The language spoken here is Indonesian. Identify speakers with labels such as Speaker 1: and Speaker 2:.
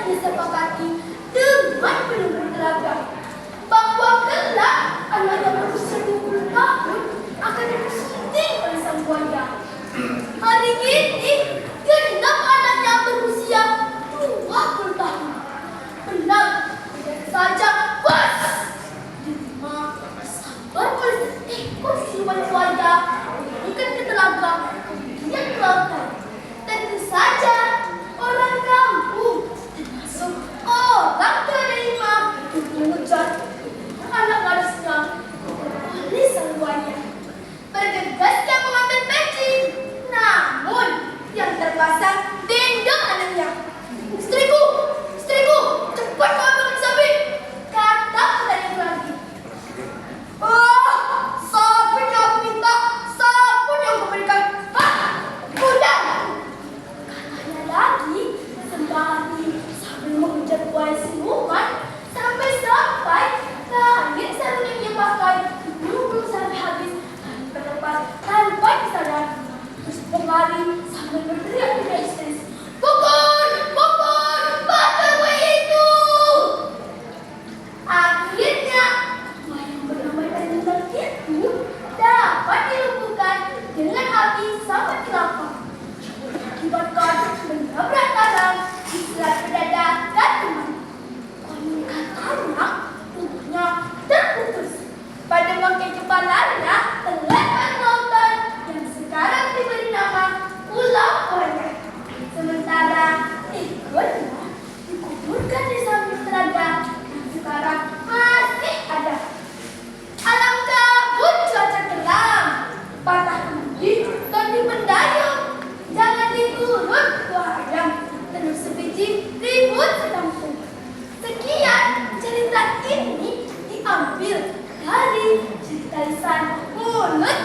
Speaker 1: disepakati dengan penuh bertelaga bahwa kelak anak yang berusia 20 tahun akan disunting oleh sang buaya. Hari ini genap anaknya berusia 20 tahun. Benar, tidak saja bos. Cuma sabar oleh seekor siluman buaya ikan ke telaga kemudian ke lautan. Tentu saja orang kampung termasuk orang terima untuk mengejar anak gadisnya oleh sang buaya. Bergegasnya mengambil peci, namun yang terpasang dendong anaknya. Istriku, cepat kau ambil sabit, kata petani lagi. Oh, sabit yang aku minta, sabun yang kau berikan. Hah, udah. Katanya lagi, sembari sambil mengejar buaya siluman, sampai langit sarung yang dia pakai belum sampai habis dan terlepas tanpa disadari. Terus berlari sambil berteriak tidak histeris. Pukul, bakar buaya itu! Akhirnya, buaya yang bernama Tanjung itu dapat dilumpuhkan dengan api sampai kelapa. Akibatkan menabrak karang di selat berdada dan teman. Konon katanya tubuhnya terputus. Pada bangkai kepalanya terlepas lautan yang sekarang diberi nama Pulau Buaya. Sementara ekornya dikuburkan di samping telaga yang sekarang masih ada. Alam kabut cuaca kelam, patah tinggi dan dipendayung. Jangan diturut wayang, terus sebiji ribut sekampung. Sekian cerita ini diambil dari cerita lisan mulut